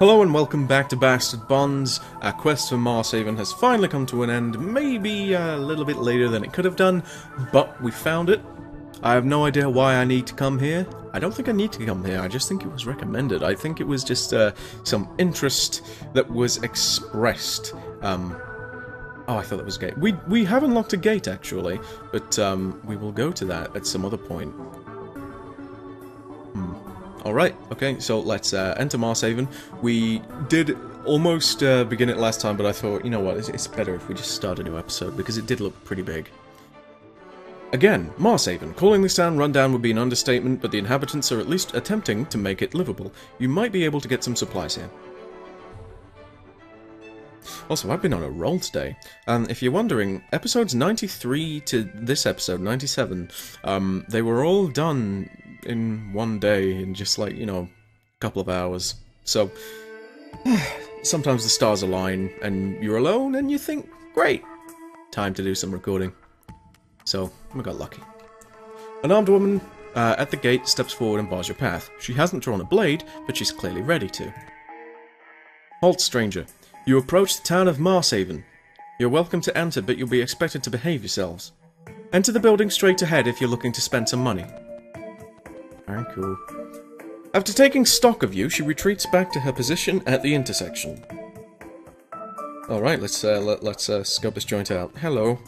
Hello and welcome back to Bastard Bonds. Our quest for Marshaven has finally come to an end, maybe a little bit later than it could have done, but we found it. I have no idea why I need to come here. I don't think I need to come here, I just think it was recommended. I think it was just some interest that was expressed. Oh, I thought that was a gate. We have unlocked a gate, actually, but we will go to that at some other point. Alright, okay, so let's enter Marshaven. We did almost begin it last time, but I thought, you know what, it's better if we just start a new episode, because it did look pretty big. Again, Marshaven. Calling this town rundown would be an understatement, but the inhabitants are at least attempting to make it livable. You might be able to get some supplies here. Also, I've been on a roll today, and if you're wondering, episodes 93 to this episode, 97, they were all done in one day, in just like, you know, a couple of hours. So, sometimes the stars align, and you're alone, and you think, great, time to do some recording. So, we got lucky. An armed woman at the gate steps forward and bars your path. She hasn't drawn a blade, but she's clearly ready to. Halt, stranger. You approach the town of Marshaven. You're welcome to enter, but you'll be expected to behave yourselves. Enter the building straight ahead if you're looking to spend some money. Very cool. After taking stock of you, she retreats back to her position at the intersection. Alright, let's scope this joint out. Hello.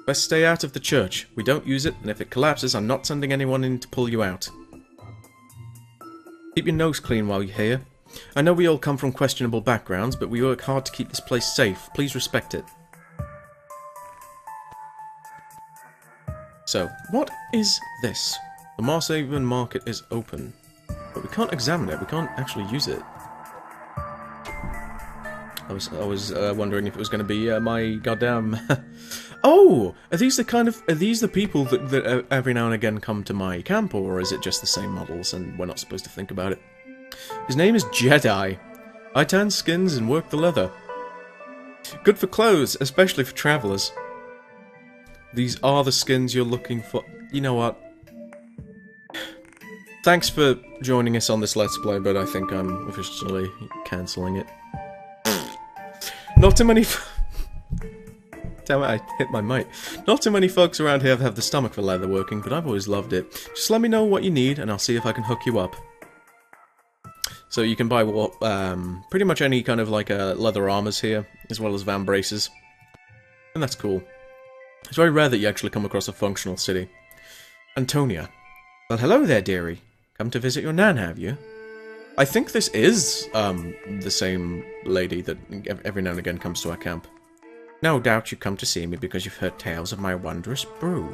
Best stay out of the church. We don't use it, and if it collapses, I'm not sending anyone in to pull you out. Keep your nose clean while you're here. I know we all come from questionable backgrounds, but we work hard to keep this place safe. Please respect it. So, what is this? The Marshaven market is open, but we can't examine it. We can't actually use it. I was wondering if it was going to be my goddamn. Oh, are these the people that every now and again come to my camp, or is it just the same models and we're not supposed to think about it? His name is Jedi. I tan skins and work the leather. Good for clothes, especially for travelers. These are the skins you're looking for. You know what? Thanks for joining us on this Let's Play, but I think I'm officially cancelling it. Not too many... Damn it, I hit my mic. Not too many folks around here have the stomach for leather working, but I've always loved it. Just let me know what you need, and I'll see if I can hook you up. So you can buy pretty much any kind of like leather armors here, as well as van braces. And that's cool. It's very rare that you actually come across a functional city. Antonia. Well, hello there, dearie. Come to visit your nan, have you? I think this is the same lady that every now and again comes to our camp. No doubt you come to see me because you've heard tales of my wondrous brew.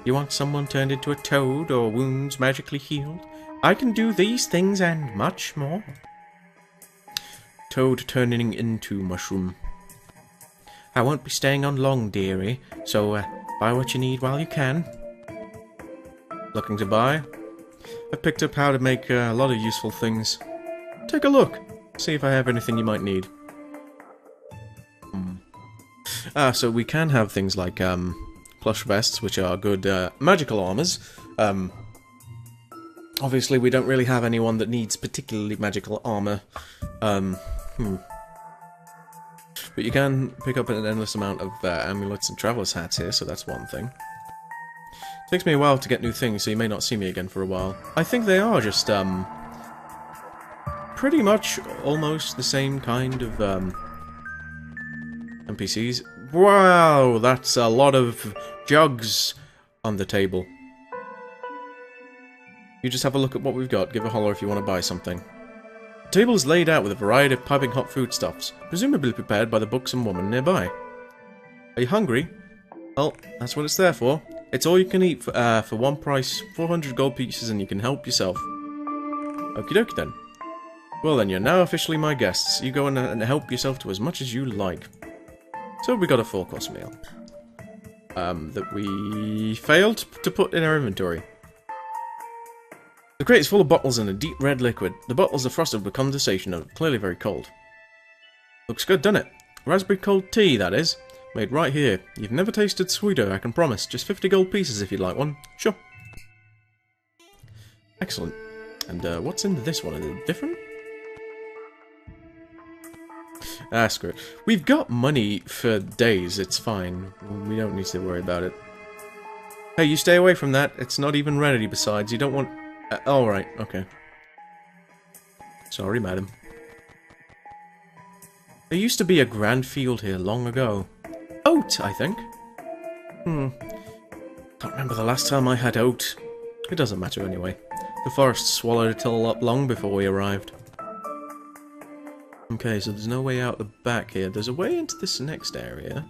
You want someone turned into a toad or wounds magically healed? I can do these things and much more. Toad turning into mushroom. I won't be staying on long, dearie, so buy what you need while you can. Looking to buy? I've picked up how to make a lot of useful things. Take a look. See if I have anything you might need. So we can have things like plush vests, which are good magical armors. Obviously, we don't really have anyone that needs particularly magical armor. But you can pick up an endless amount of amulets and traveler's hats here, so that's one thing. Takes me a while to get new things, so you may not see me again for a while. I think they are just, pretty much almost the same kind of, NPCs. Wow, that's a lot of jugs on the table. You just have a look at what we've got. Give a holler if you want to buy something. The table is laid out with a variety of piping hot foodstuffs, presumably prepared by the buxom woman nearby. Are you hungry? Well, that's what it's there for. It's all you can eat for one price, 400 gold pieces, and you can help yourself. Okie dokie then. Well then, you're now officially my guests. You go and help yourself to as much as you like. So we got a 4-course meal. That we failed to put in our inventory. The crate is full of bottles and a deep red liquid. The bottles are frosted with condensation and clearly very cold. Looks good, doesn't it? Raspberry cold tea, that is. Made right here. You've never tasted sweeter, I can promise. Just 50 gold pieces if you'd like one. Sure. Excellent. And what's in this one? Is it different? Ah, screw it. We've got money for days, it's fine. We don't need to worry about it. Hey, you stay away from that. It's not even ready, besides. You don't want... alright, okay. Sorry, madam. There used to be a grand field here long ago. Oat, I think. Can't remember the last time I had oat. It doesn't matter anyway. The forest swallowed it all up long before we arrived. Okay, so there's no way out the back here. There's a way into this next area.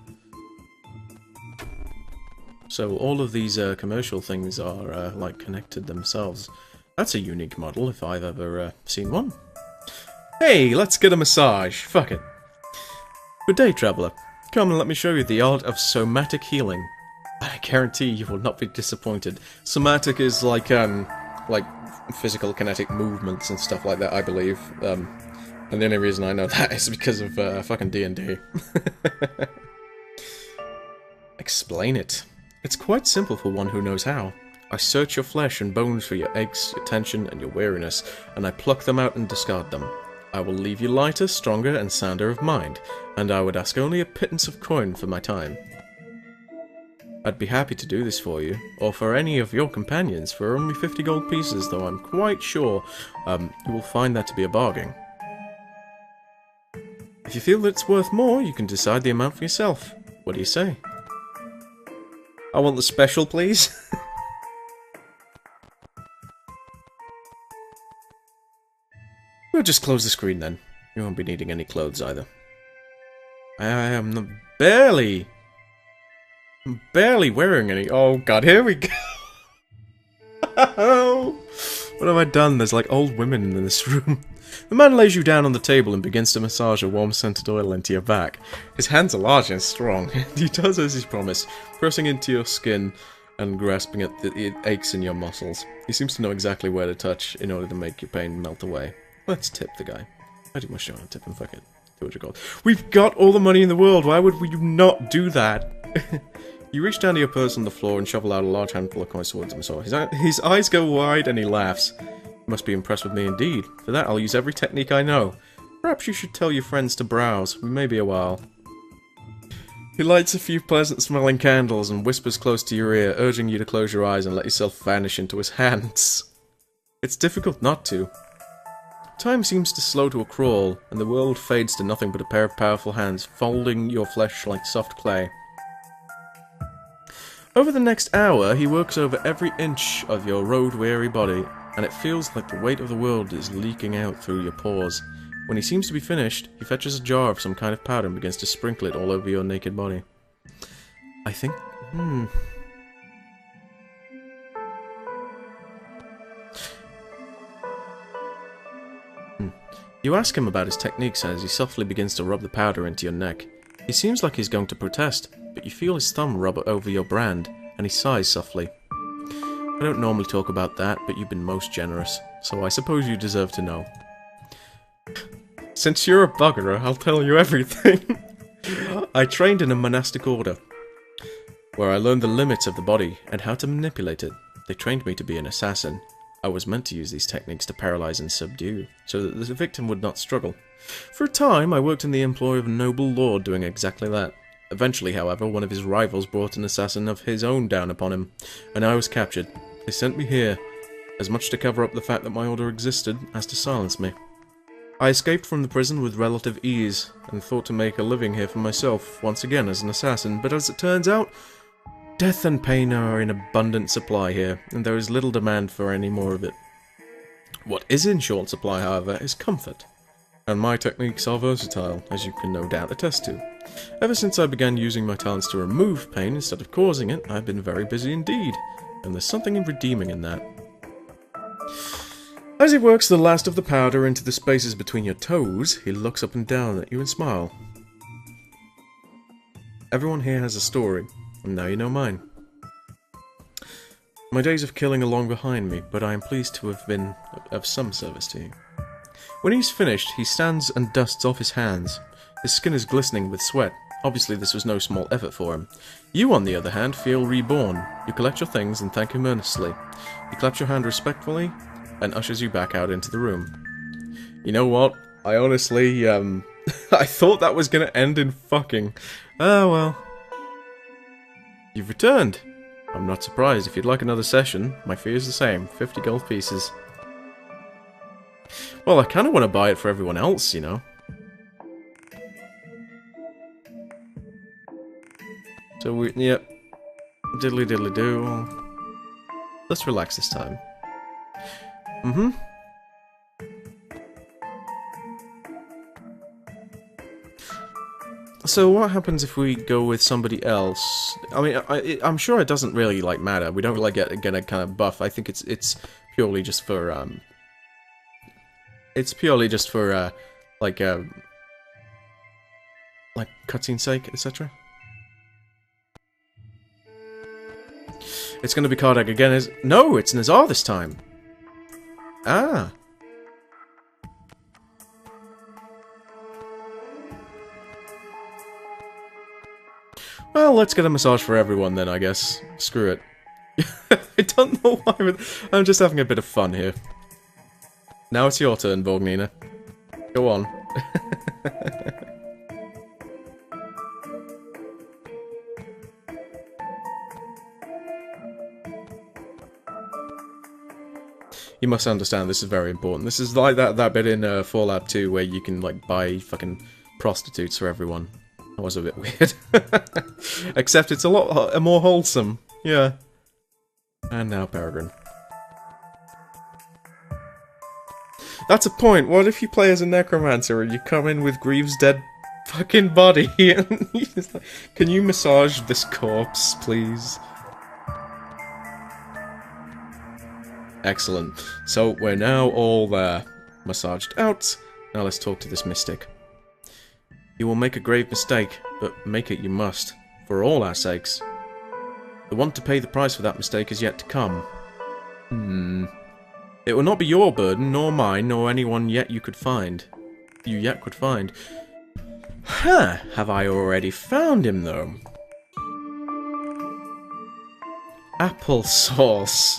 So all of these commercial things are, like, connected themselves. That's a unique model, if I've ever seen one. Hey, let's get a massage. Fuck it. Good day, traveller. Come and let me show you the art of somatic healing. I guarantee you will not be disappointed. Somatic is like physical kinetic movements and stuff like that, I believe. And the only reason I know that is because of fucking D&D. Explain it. It's quite simple for one who knows how. I search your flesh and bones for your aches, your tension, and your weariness, and I pluck them out and discard them. I will leave you lighter, stronger, and sounder of mind, and I would ask only a pittance of coin for my time. I'd be happy to do this for you, or for any of your companions, for only 50 gold pieces, though I'm quite sure you will find that to be a bargain. If you feel that it's worth more, you can decide the amount for yourself. What do you say? I want the special, please. We'll just close the screen then. You won't be needing any clothes either. I am barely wearing any. Oh god, here we go. What have I done? There's like old women in this room. The man lays you down on the table and begins to massage a warm scented oil into your back. His hands are large and strong, and he does as he promised, pressing into your skin and grasping at the aches in your muscles. He seems to know exactly where to touch in order to make your pain melt away. Let's tip the guy. I do much want to tip him, fuck it. Do what you call. We've got all the money in the world, why would you not do that? You reach down to your purse on the floor and shovel out a large handful of coins towards him. So his eyes go wide and he laughs. You must be impressed with me indeed. For that I'll use every technique I know. Perhaps you should tell your friends to browse. We may be a while. He lights a few pleasant-smelling candles and whispers close to your ear, urging you to close your eyes and let yourself vanish into his hands. It's difficult not to. Time seems to slow to a crawl, and the world fades to nothing but a pair of powerful hands, folding your flesh like soft clay. Over the next hour, he works over every inch of your road-weary body, and it feels like the weight of the world is leaking out through your pores. When he seems to be finished, he fetches a jar of some kind of powder and begins to sprinkle it all over your naked body. I think... You ask him about his techniques as he softly begins to rub the powder into your neck. He seems like he's going to protest, but you feel his thumb rub over your brand, and he sighs softly. I don't normally talk about that, but you've been most generous, so I suppose you deserve to know. Since you're a buggerer, I'll tell you everything. I trained in a monastic order, where I learned the limits of the body and how to manipulate it. They trained me to be an assassin. I was meant to use these techniques to paralyze and subdue, so that the victim would not struggle. For a time, I worked in the employ of a noble lord doing exactly that. Eventually, however, one of his rivals brought an assassin of his own down upon him, and I was captured. They sent me here, as much to cover up the fact that my order existed, as to silence me. I escaped from the prison with relative ease, and thought to make a living here for myself, once again as an assassin, but as it turns out, death and pain are in abundant supply here, and there is little demand for any more of it. What is in short supply, however, is comfort, and my techniques are versatile, as you can no doubt attest to. Ever since I began using my talents to remove pain instead of causing it, I've been very busy indeed, and there's something redeeming in that. As he works the last of the powder into the spaces between your toes, he looks up and down at you and smiles. Everyone here has a story, and now you know mine. My days of killing are long behind me, but I am pleased to have been of some service to you. When he's finished, he stands and dusts off his hands. His skin is glistening with sweat. Obviously this was no small effort for him. You, on the other hand, feel reborn. You collect your things and thank him earnestly. He claps your hand respectfully and ushers you back out into the room. You know what? I honestly, I thought that was gonna end in fucking. Ah, well. You've returned. I'm not surprised. If you'd like another session, my fee is the same. 50 gold pieces. Well, I kind of want to buy it for everyone else, you know. So we, yep. Diddly diddly do. Let's relax this time. Mm-hmm. So what happens if we go with somebody else? I mean, I'm sure it doesn't really like matter. We don't like get a kind of buff. I think it's purely just for it's purely just for like cutscene sake, etc. It's gonna be Kardak again. No, it's Nazar this time. Ah. Well, let's get a massage for everyone then, I guess. Screw it. I don't know why, but I'm just having a bit of fun here. Now it's your turn, Borgnina. Go on. You must understand, this is very important. This is like that bit in Fallout 2 where you can, like, buy fucking prostitutes for everyone. That was a bit weird. Except it's a lot more wholesome. Yeah. And now Peregrine. That's a point. What if you play as a necromancer and you come in with Greaves' dead fucking body and he's like, can you massage this corpse, please? Excellent. So we're now all massaged out. Now let's talk to this mystic. You will make a grave mistake, but make it you must, for all our sakes. The one to pay the price for that mistake is yet to come. It will not be your burden, nor mine, nor anyone yet you could find. Huh, have I already found him, though? Applesauce.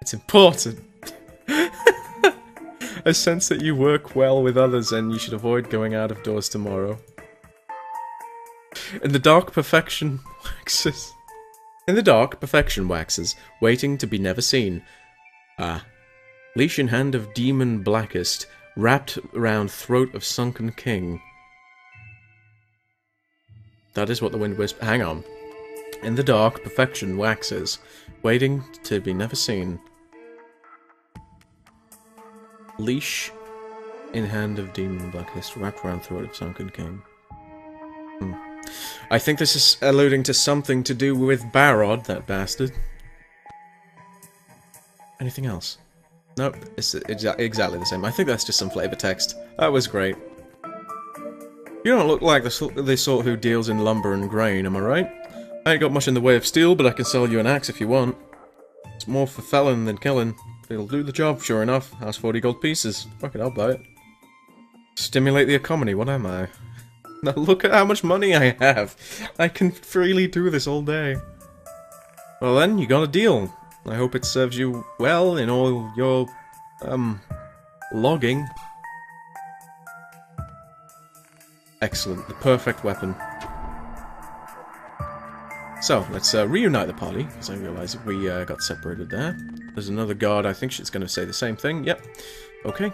It's important. I sense that you work well with others and you should avoid going out of doors tomorrow. In the dark, perfection waxes. In the dark, perfection waxes, waiting to be never seen. Ah. Leash in hand of demon blackest, wrapped round throat of sunken king. That is what the wind whispers. Hang on. In the dark, perfection waxes, waiting to be never seen. Leash in hand of demon blackest, wrapped around throat of sunken king. I think this is alluding to something to do with Barod, that bastard. Anything else? Nope, it's exactly the same. I think that's just some flavor text. That was great. You don't look like the sort who deals in lumber and grain, am I right? I ain't got much in the way of steel, but I can sell you an axe if you want. It's more for felling than killing. It'll do the job, sure enough. How's 40 gold pieces? Fuck it, I'll buy it. Stimulate the economy, what am I? Now look at how much money I have! I can freely do this all day. Well then, you got a deal. I hope it serves you well in all your, logging. Excellent, the perfect weapon. So, let's reunite the party, because I realise we got separated there. There's another guard, I think she's going to say the same thing. Yep. Okay.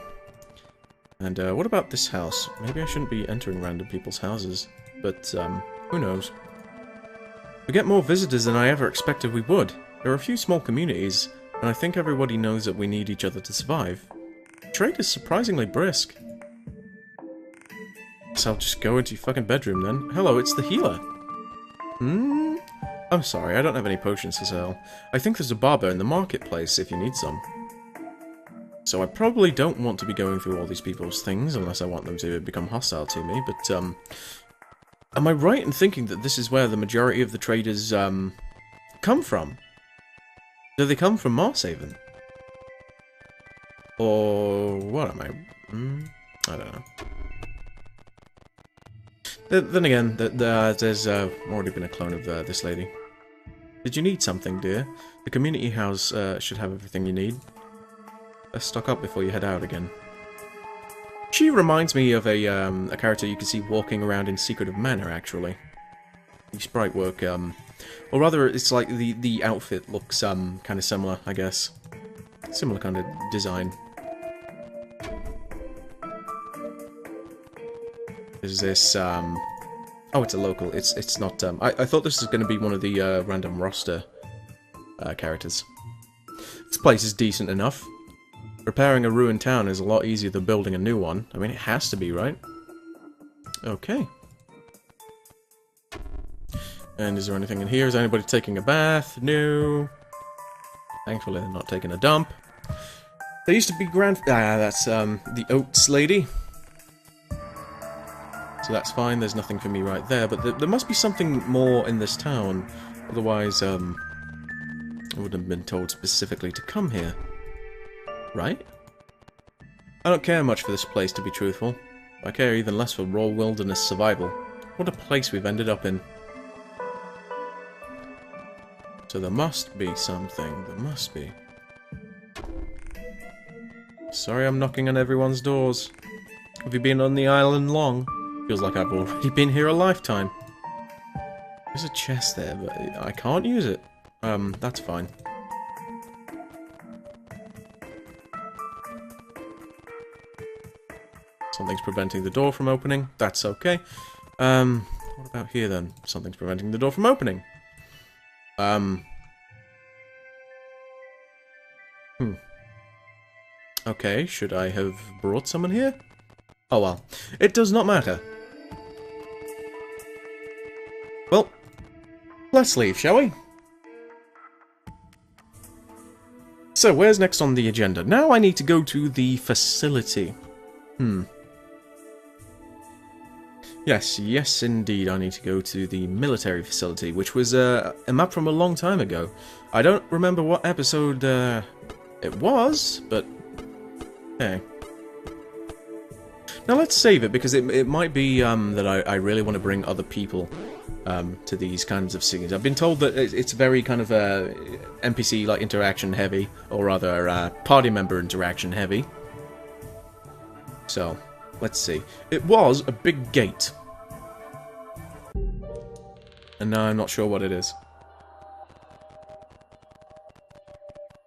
And what about this house? Maybe I shouldn't be entering random people's houses, but who knows. We get more visitors than I ever expected we would. There are a few small communities, and I think everybody knows that we need each other to survive. Trade is surprisingly brisk. So I'll just go into your fucking bedroom then. Hello, it's the healer. I'm sorry, I don't have any potions to sell. I think there's a barber in the marketplace if you need some. So I probably don't want to be going through all these people's things unless I want them to become hostile to me, but am I right in thinking that this is where the majority of the traders come from? Do they come from Marshaven? Or what am I? I don't know. Then again, there's already been a clone of this lady. Did you need something, dear? The community house should have everything you need. Let's stock up before you head out again. She reminds me of a character you can see walking around in Secret of Mana, actually. The sprite work, or rather, it's like the outfit looks kind of similar, I guess. Similar kind of design. Is this oh, it's a local. It's not. I thought this was going to be one of the random roster characters. This place is decent enough. Repairing a ruined town is a lot easier than building a new one. I mean, it has to be, right? Okay. And is there anything in here? Is anybody taking a bath? No. Thankfully, they're not taking a dump. There used to be that's the Oats lady. So that's fine. There's nothing for me right there. But there must be something more in this town. Otherwise, I wouldn't have been told specifically to come here. Right? I don't care much for this place, to be truthful. I care even less for raw wilderness survival. What a place we've ended up in. So there must be something. There must be. Sorry I'm knocking on everyone's doors. Have you been on the island long? Feels like I've already been here a lifetime. There's a chest there, but I can't use it. That's fine. Something's preventing the door from opening. That's okay. What about here then? Something's preventing the door from opening. Okay, should I have brought someone here? Oh well. It does not matter. Well, let's leave, shall we? So, where's next on the agenda? Now I need to go to the facility. Yes, indeed, I need to go to the military facility, which was a map from a long time ago. I don't remember what episode it was, but hey. Now let's save it, because it might be that I really want to bring other people to these kinds of scenes. I've been told that it's very kind of NPC like interaction heavy, or rather party member interaction heavy. So, let's see. It was a big gate. And now I'm not sure what it is.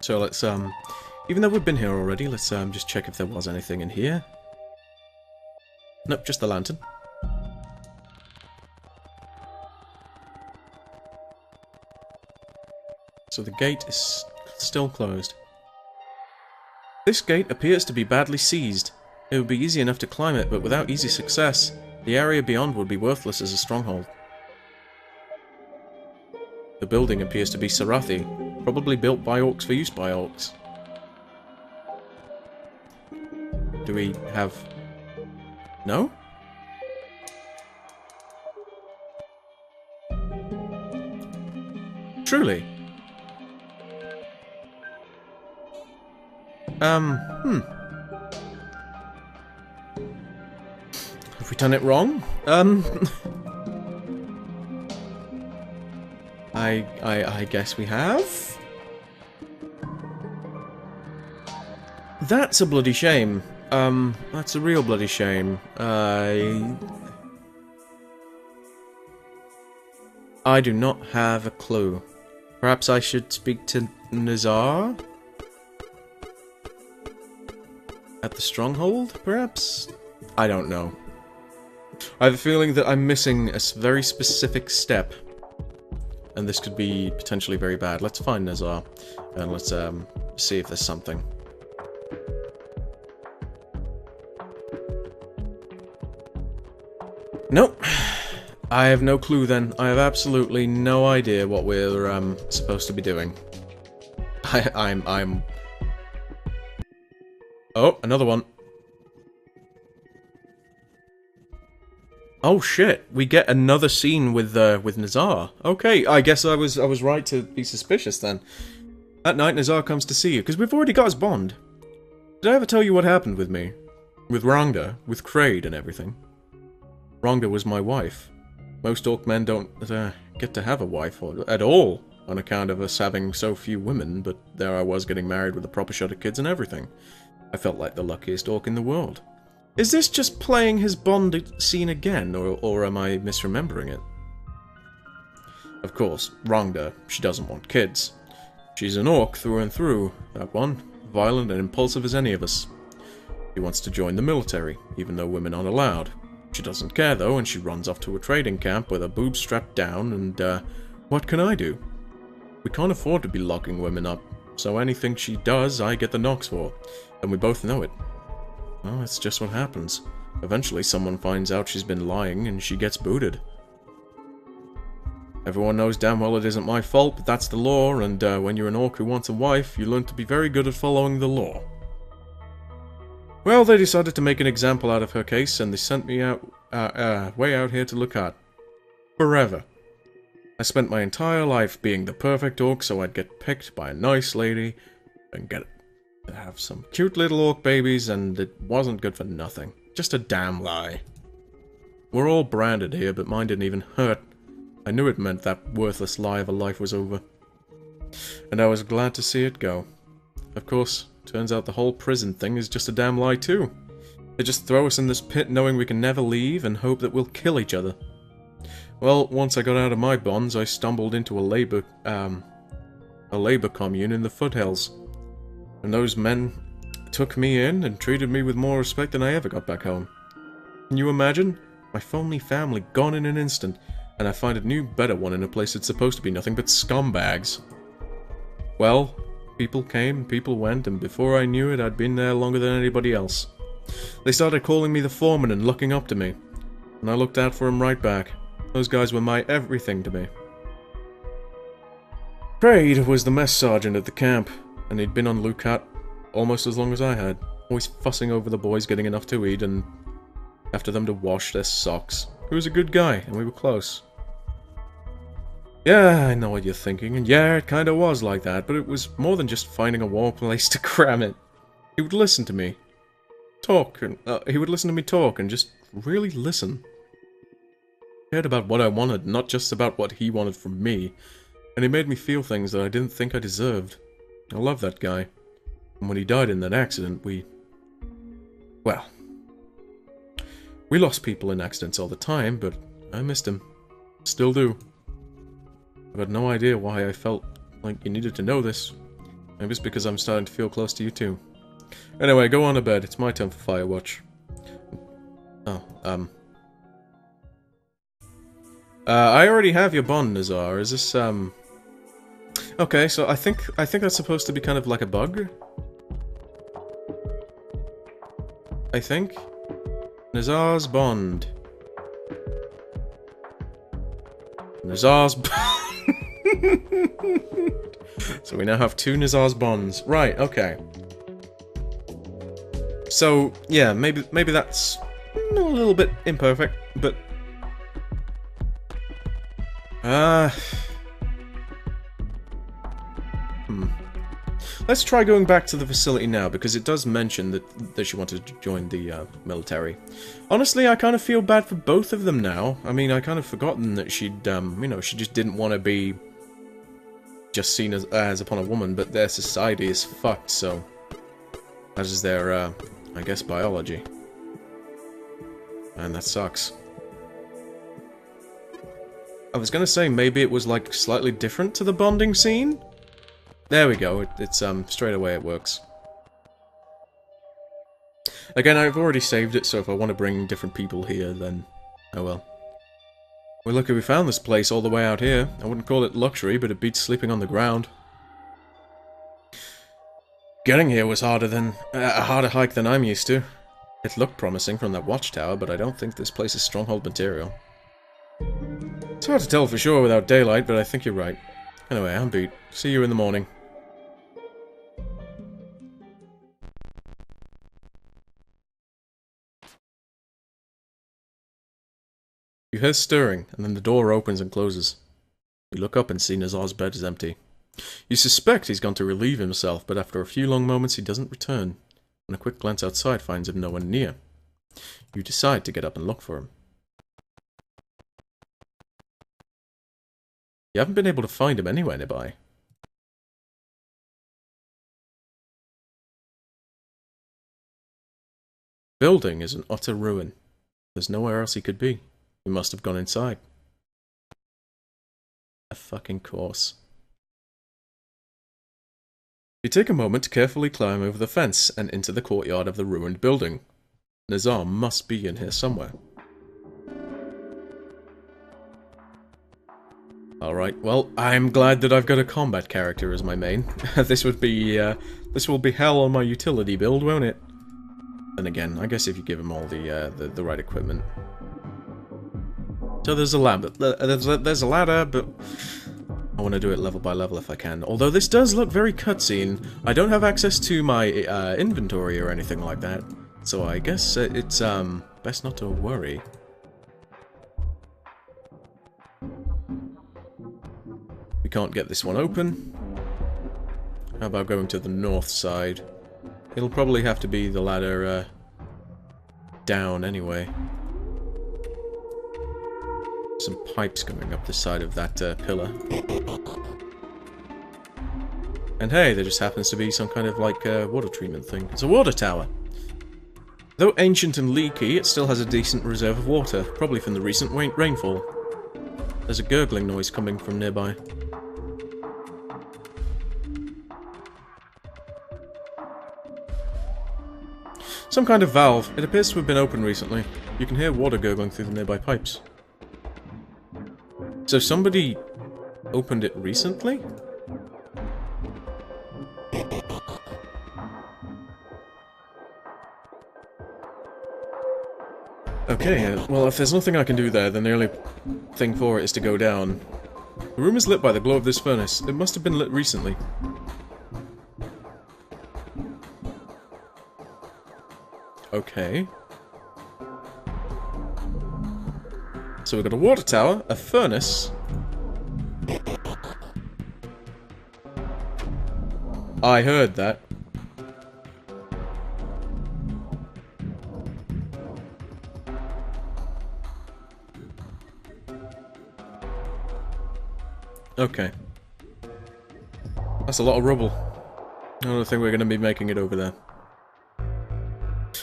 So let's, even though we've been here already, let's just check if there was anything in here. Nope, just the lantern. So the gate is still closed. This gate appears to be badly seized. It would be easy enough to climb it, but without easy success, the area beyond would be worthless as a stronghold. The building appears to be Sarathi, probably built by orcs for use by orcs. Do we have... No? Truly? Have we done it wrong? I guess we have? That's a bloody shame. That's a real bloody shame. I do not have a clue. Perhaps I should speak to Nazar? At the stronghold, perhaps? I don't know. I have a feeling that I'm missing a very specific step. And this could be potentially very bad. Let's find Nazar. And let's see if there's something. Nope. I have no clue then. I have absolutely no idea what we're supposed to be doing. I'm... Oh, another one. Oh shit, we get another scene with Nazar. Okay, I guess I was right to be suspicious then. That night Nazar comes to see you, because we've already got his bond. Did I ever tell you what happened with me? With Rhonda, with Kraid and everything? Rhonda was my wife. Most orc men don't get to have a wife at all, on account of us having so few women, but there I was getting married with a proper shot of kids and everything. I felt like the luckiest orc in the world. Is this just playing his Bond scene again, or am I misremembering it? Of course, wronged her. She doesn't want kids. She's an orc through and through, that one. Violent and impulsive as any of us. She wants to join the military, even though women aren't allowed. She doesn't care though, and she runs off to a trading camp with her boobs strapped down, and what can I do? We can't afford to be locking women up, so anything she does, I get the knocks for. And we both know it. Well, it's just what happens. Eventually someone finds out she's been lying, and she gets booted. Everyone knows damn well it isn't my fault, but that's the law, and when you're an orc who wants a wife, you learn to be very good at following the law. Well, they decided to make an example out of her case, and they sent me out, way out here to look at. Forever. I spent my entire life being the perfect orc, so I'd get picked by a nice lady, and get to have some cute little orc babies, and it wasn't good for nothing. Just a damn lie. We're all branded here, but mine didn't even hurt. I knew it meant that worthless lie of a life was over. And I was glad to see it go. Of course, turns out the whole prison thing is just a damn lie too. They just throw us in this pit knowing we can never leave and hope that we'll kill each other. Well, once I got out of my bonds, I stumbled into a labor commune in the foothills. And those men took me in and treated me with more respect than I ever got back home. Can you imagine? My only family gone in an instant, and I find a new, better one in a place that's supposed to be nothing but scumbags. Well, people came, people went, and before I knew it, I'd been there longer than anybody else. They started calling me the foreman and looking up to me, and I looked out for them right back. Those guys were my everything to me. Craig was the mess sergeant at the camp, and he'd been on lookout almost as long as I had, always fussing over the boys getting enough to eat and after them to wash their socks. He was a good guy, and we were close. Yeah, I know what you're thinking, and yeah, it kinda was like that, but it was more than just finding a warm place to cram it. He would listen to me talk, and just really listen. He cared about what I wanted, not just about what he wanted from me, and he made me feel things that I didn't think I deserved. I love that guy. And when he died in that accident, well, we lost people in accidents all the time, but I missed him. Still do. I've had no idea why I felt like you needed to know this. Maybe it's because I'm starting to feel close to you too. Anyway, go on to bed. It's my turn for Firewatch. Oh, I already have your bond, Nazar. Is this, Okay, so I think that's supposed to be kind of like a bug. I think. Nazar's bond. Nazar's So we now have two Nazar's bonds. Right, okay. So, yeah, maybe that's a little bit imperfect, but... Let's try going back to the facility now, because it does mention that she wanted to join the military. Honestly, I kind of feel bad for both of them now. I mean, I kind of forgotten that she'd, you know, she just didn't want to be just seen as upon a woman, but their society is fucked, so... As is their, I guess, biology. And that sucks. I was gonna say maybe it was, like, slightly different to the bonding scene? There we go, it's straight away it works. Again, I've already saved it, so if I want to bring different people here, then... oh well. We're lucky we found this place all the way out here. I wouldn't call it luxury, but it beats sleeping on the ground. Getting here was a harder hike than I'm used to. It looked promising from that watchtower, but I don't think this place is stronghold material. It's hard to tell for sure without daylight, but I think you're right. Anyway, I'm beat. See you in the morning. You hear stirring, and then the door opens and closes. You look up and see Nazar's bed is empty. You suspect he's gone to relieve himself, but after a few long moments he doesn't return, and a quick glance outside finds him nowhere near. You decide to get up and look for him. You haven't been able to find him anywhere nearby. building is an utter ruin. There's nowhere else he could be. He must have gone inside. A fucking course. You take a moment to carefully climb over the fence and into the courtyard of the ruined building. Nazar must be in here somewhere. Alright, well, I'm glad that I've got a combat character as my main. This will be hell on my utility build, won't it? Then again, I guess if you give him all the right equipment. So there's a ladder, there's a ladder, but I want to do it level by level if I can. Although this does look very cutscene, I don't have access to my inventory or anything like that, so I guess it's best not to worry. We can't get this one open. How about going to the north side? It'll probably have to be the ladder down anyway. Some pipes going up the side of that pillar. And hey, there just happens to be some kind of like water treatment thing. It's a water tower. Though ancient and leaky, it still has a decent reserve of water, probably from the recent rainfall. There's a gurgling noise coming from nearby. Some kind of valve. It appears to have been opened recently. You can hear water gurgling through the nearby pipes. So somebody opened it recently? Okay, well if there's nothing I can do there, then the only thing for it is to go down. The room is lit by the glow of this furnace. It must have been lit recently. Okay. So we've got a water tower, a furnace. I heard that. Okay. That's a lot of rubble. I don't think we're going to be making it over there.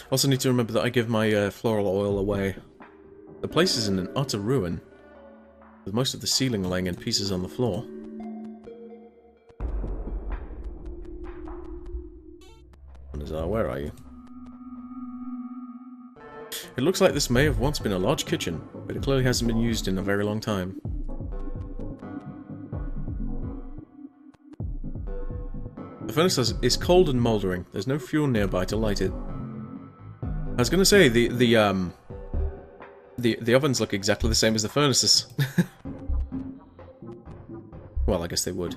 Also need to remember that I give my floral oil away. The place is in an utter ruin, with most of the ceiling laying in pieces on the floor. Nazar, where are you? It looks like this may have once been a large kitchen, but it clearly hasn't been used in a very long time. The furnace is cold and mouldering. There's no fuel nearby to light it. I was gonna say, the ovens look exactly the same as the furnaces. Well, I guess they would.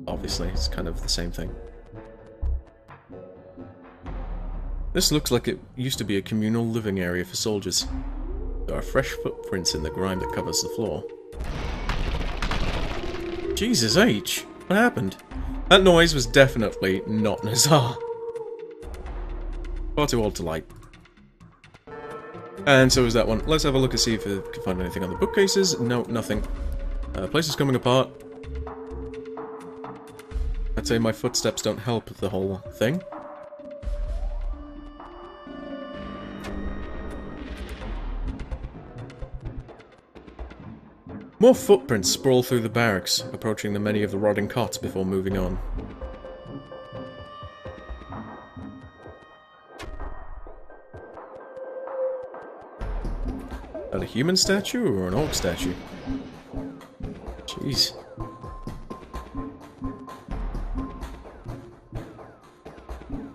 Obviously, it's kind of the same thing. This looks like it used to be a communal living area for soldiers. There are fresh footprints in the grime that covers the floor. Jesus H! What happened? That noise was definitely not Nazar. Far too old to light. And so is that one. Let's have a look and see if we can find anything on the bookcases. No, nothing. Place is coming apart. I'd say my footsteps don't help the whole thing. More footprints sprawl through the barracks, approaching the many of the rotting cots before moving on. That a human statue or an orc statue? Jeez.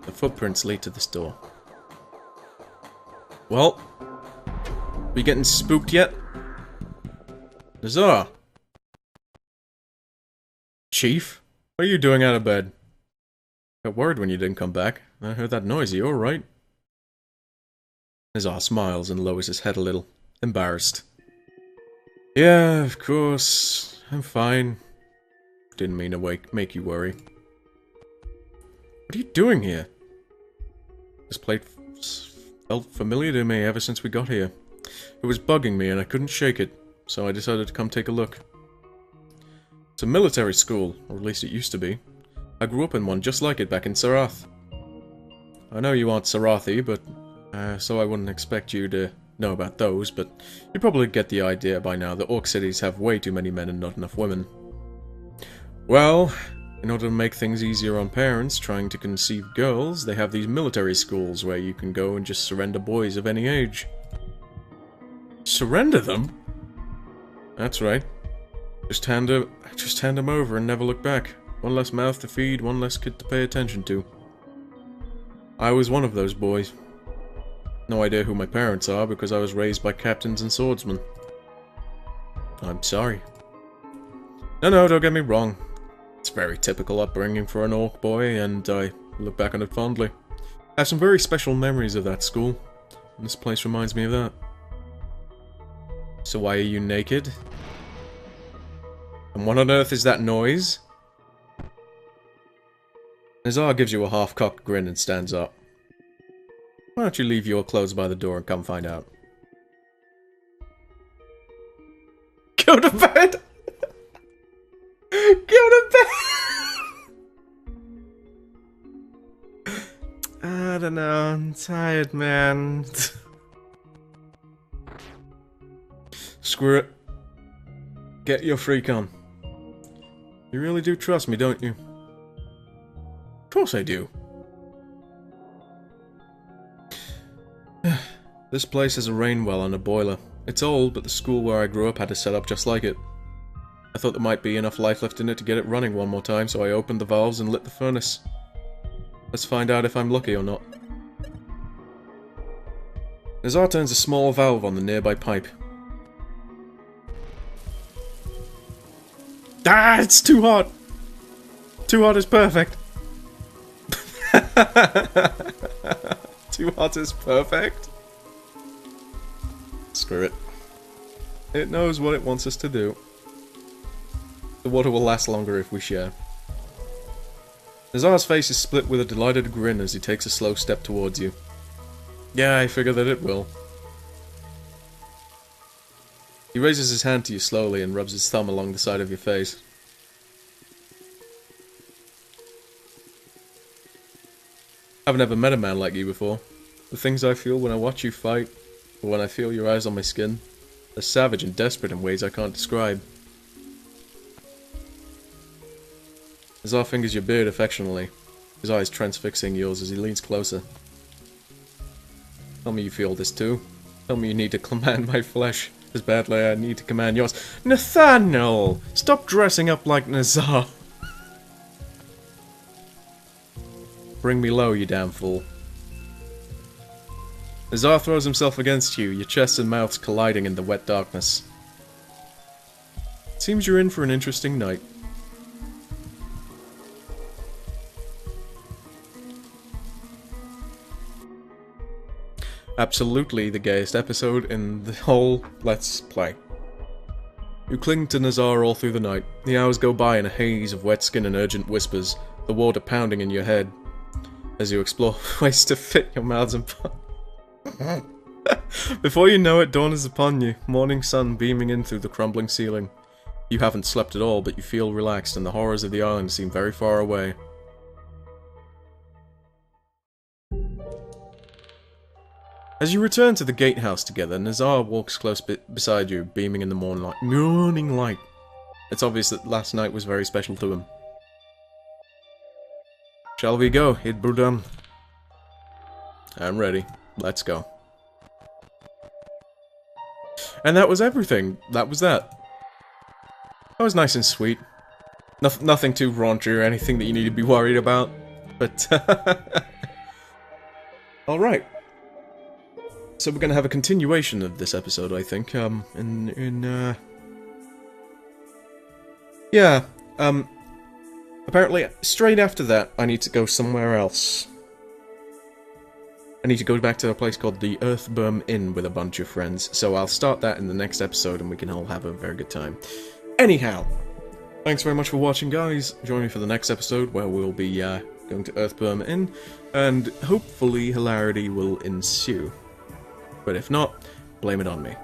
The footprints lead to this door. Well, we getting spooked yet? Nazar! Chief? What are you doing out of bed? Got worried when you didn't come back. I heard that noise. Are you alright? Nazar smiles and lowers his head a little, embarrassed. Yeah, of course. I'm fine. Didn't mean to make you worry. What are you doing here? This plate felt familiar to me ever since we got here. It was bugging me and I couldn't shake it. So I decided to come take a look. It's a military school, or at least it used to be. I grew up in one just like it back in Sarath. I know you aren't Sarathi, but so I wouldn't expect you to know about those, but you probably get the idea by now that Orc cities have way too many men and not enough women. Well, in order to make things easier on parents trying to conceive girls, they have these military schools where you can go and just surrender boys of any age. Surrender them? That's right. Just hand them over and never look back. One less mouth to feed, one less kid to pay attention to. I was one of those boys. No idea who my parents are because I was raised by captains and swordsmen. I'm sorry. No, don't get me wrong. It's a very typical upbringing for an orc boy, and I look back on it fondly. I have some very special memories of that school, and this place reminds me of that. So why are you naked? And what on earth is that noise? Nazar gives you a half-cocked grin and stands up. Why don't you leave your clothes by the door and come find out? Go to bed! Go to bed! I don't know, I'm tired, man. Screw it. Get your freak on. You really do trust me, don't you? Of course I do. This place has a rain well and a boiler. It's old, but the school where I grew up had a setup just like it. I thought there might be enough life left in it to get it running one more time, so I opened the valves and lit the furnace. Let's find out if I'm lucky or not. Nazar turns a small valve on the nearby pipe. Ah, it's too hot! Too hot is perfect! Too hot is perfect? Screw it. It knows what it wants us to do. The water will last longer if we share. Nazar's face is split with a delighted grin as he takes a slow step towards you. Yeah, I figure that it will. He raises his hand to you slowly and rubs his thumb along the side of your face. I've never met a man like you before. The things I feel when I watch you fight, or when I feel your eyes on my skin, are savage and desperate in ways I can't describe. Nazar fingers your beard affectionately, his eyes transfixing yours as he leans closer. Tell me you feel this too. Tell me you need to command my flesh as badly as I need to command yours. Nathaniel! Stop dressing up like Nazar! Bring me low, you damn fool. Nazar throws himself against you, your chests and mouths colliding in the wet darkness. Seems you're in for an interesting night. Absolutely the gayest episode in the whole Let's Play. You cling to Nazar all through the night. The hours go by in a haze of wet skin and urgent whispers, the water pounding in your head, as you explore ways to fit your mouths upon. Before you know it, dawn is upon you, morning sun beaming in through the crumbling ceiling. You haven't slept at all, but you feel relaxed, and the horrors of the island seem very far away. As you return to the gatehouse together, Nazar walks close beside you, beaming in the morning light. It's obvious that last night was very special to him. Shall we go, Idbrudam? I'm ready. Let's go. And that was everything. That was that. That was nice and sweet. Nothing too raunchy or anything that you need to be worried about. But, alright. So we're gonna have a continuation of this episode, I think, yeah, apparently, straight after that, I need to go somewhere else. I need to go back to a place called the Earthburm Inn with a bunch of friends, so I'll start that in the next episode and we can all have a very good time. Anyhow, thanks very much for watching, guys. Join me for the next episode where we'll be going to Earthburm Inn, and hopefully hilarity will ensue. But if not, blame it on me.